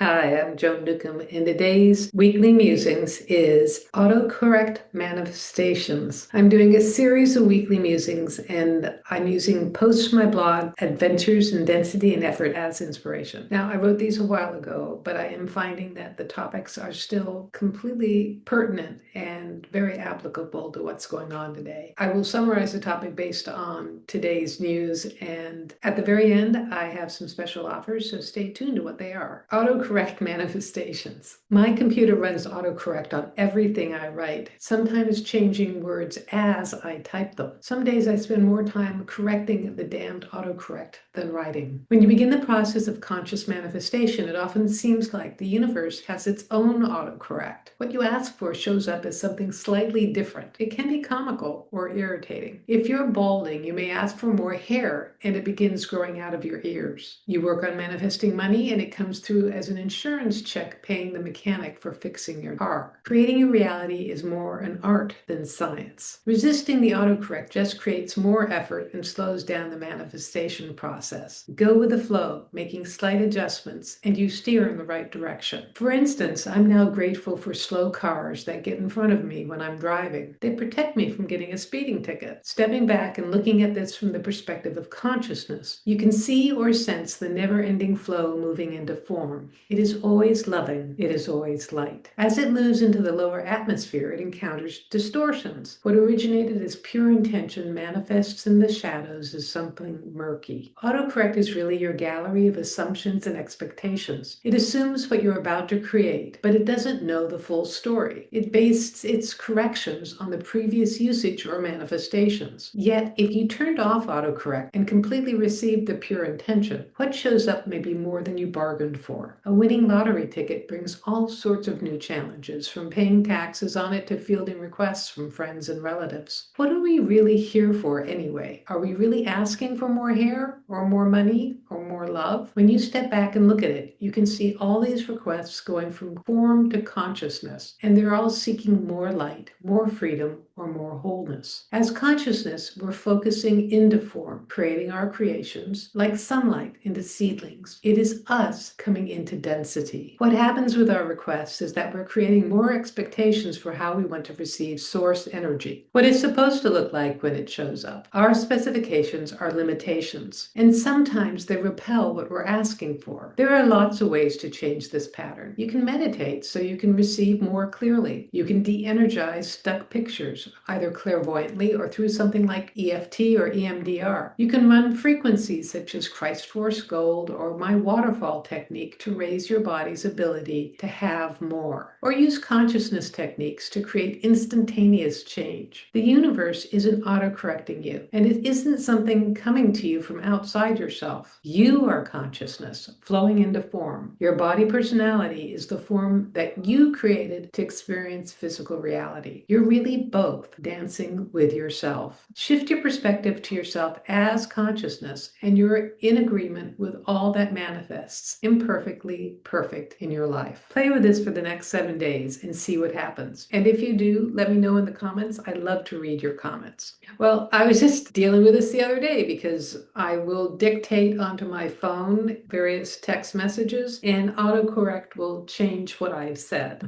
Hi, I'm Joan Newcomb, and today's weekly musings is autocorrect manifestations. I'm doing a series of weekly musings, and I'm using posts from my blog, Adventures in Density and Effort, as inspiration. Now, I wrote these a while ago, but I am finding that the topics are still completely pertinent and very applicable to what's going on today. I will summarize the topic based on today's news, and at the very end, I have some special offers, so stay tuned to what they are. Autocorrect manifestations. My computer runs autocorrect on everything I write, sometimes changing words as I type them. Some days I spend more time correcting the damned autocorrect than writing. When you begin the process of conscious manifestation, it often seems like the universe has its own autocorrect. What you ask for shows up as something slightly different. It can be comical or irritating. If you're balding, you may ask for more hair and it begins growing out of your ears. You work on manifesting money and it comes through as an insurance check paying the mechanic for fixing your car. Creating a reality is more an art than science. Resisting the autocorrect just creates more effort and slows down the manifestation process. Go with the flow, making slight adjustments, and you steer in the right direction. For instance, I'm now grateful for slow cars that get in front of me when I'm driving. They protect me from getting a speeding ticket. Stepping back and looking at this from the perspective of consciousness, you can see or sense the never-ending flow moving into form. It is always loving. It is always light. As it moves into the lower atmosphere, it encounters distortions. What originated as pure intention manifests in the shadows as something murky. Autocorrect is really your gallery of assumptions and expectations. It assumes what you're about to create, but it doesn't know the full story. It bases its corrections on the previous usage or manifestations. Yet, if you turned off autocorrect and completely received the pure intention, what shows up may be more than you bargained for. A winning lottery ticket brings all sorts of new challenges, from paying taxes on it to fielding requests from friends and relatives. What are we really here for anyway? Are we really asking for more hair, or more money, or more love? When you step back and look at it, you can see all these requests going from form to consciousness, and they're all seeking more light, more freedom, or more wholeness. As consciousness, we're focusing into form, creating our creations like sunlight into seedlings. It is us coming into density. What happens with our requests is that we're creating more expectations for how we want to receive source energy, what it's supposed to look like when it shows up. Our specifications are limitations, and sometimes they repel what we're asking for. There are lots of ways to change this pattern. You can meditate so you can receive more clearly. You can de-energize stuck pictures, either clairvoyantly or through something like EFT or EMDR. You can run frequencies such as Christ Force Gold or my waterfall technique to raise your body's ability to have more. Or use consciousness techniques to create instantaneous change. The universe isn't autocorrecting you, and it isn't something coming to you from outside yourself. You are consciousness flowing into form. Your body personality is the form that you created to experience physical reality. You're really both dancing with yourself. Shift your perspective to yourself as consciousness, and you're in agreement with all that manifests imperfectly perfect in your life. Play with this for the next 7 days and see what happens. And if you do, let me know in the comments. I'd love to read your comments. Well, I was just dealing with this the other day because I will dictate onto my phone various text messages and autocorrect will change what I've said.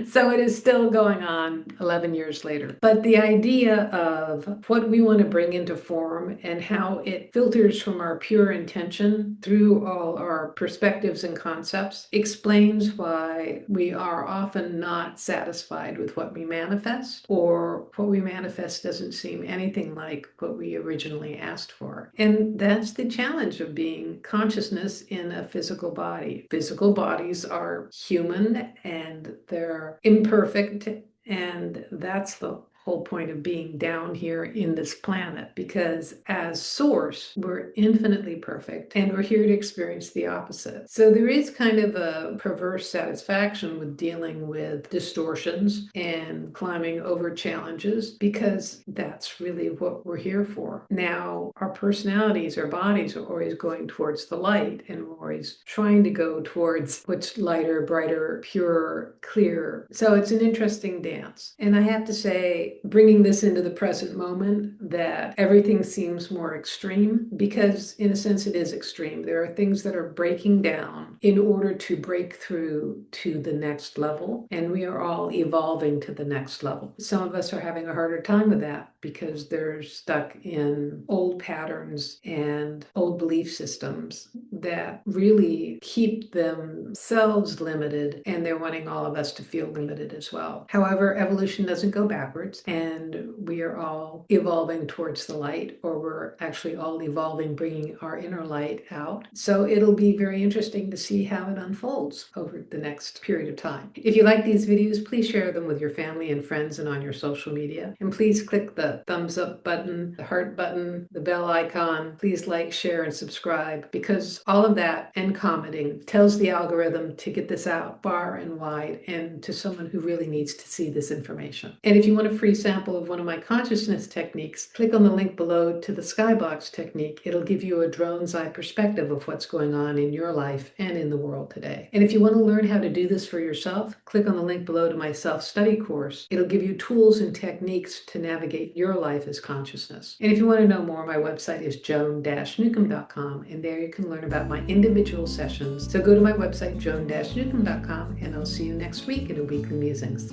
So it is still going on 11 years later. But the idea of what we want to bring into form and how it filters from our pure intention through all our perspectives and concepts explains why we are often not satisfied with what we manifest, or what we manifest doesn't seem anything like what we originally asked for. And that's the challenge of being consciousness in a physical body. Physical bodies are human and they're imperfect, and that's the whole point of being down here in this planet, because as source, we're infinitely perfect and we're here to experience the opposite. So there is kind of a perverse satisfaction with dealing with distortions and climbing over challenges, because that's really what we're here for. Now, our personalities, our bodies are always going towards the light, and we're always trying to go towards what's lighter, brighter, pure, clear. So it's an interesting dance. And I have to say, by bringing this into the present moment that everything seems more extreme, because in a sense it is extreme. There are things that are breaking down in order to break through to the next level, and we are all evolving to the next level. Some of us are having a harder time with that because they're stuck in old patterns and old belief systems that really keep themselves limited, and they're wanting all of us to feel limited as well. However, evolution doesn't go backwards, and we are all evolving towards the light, or we're actually all evolving, bringing our inner light out. So it'll be very interesting to see how it unfolds over the next period of time. If you like these videos, please share them with your family and friends and on your social media. And please click the thumbs up button, the heart button, the bell icon. Please like, share, and subscribe, because all of that and commenting tells the algorithm to get this out far and wide and to someone who really needs to see this information. And if you want a free sample of one of my consciousness techniques, click on the link below to the skybox technique. It'll give you a drone's eye perspective of what's going on in your life and in the world today. And if you want to learn how to do this for yourself, click on the link below to my self-study course. It'll give you tools and techniques to navigate your life as consciousness. And if you want to know more, my website is joan-newcomb.com, and there you can learn about my individual sessions. So go to my website, joan-newcomb.com, and I'll see you next week in a Weekly Musings.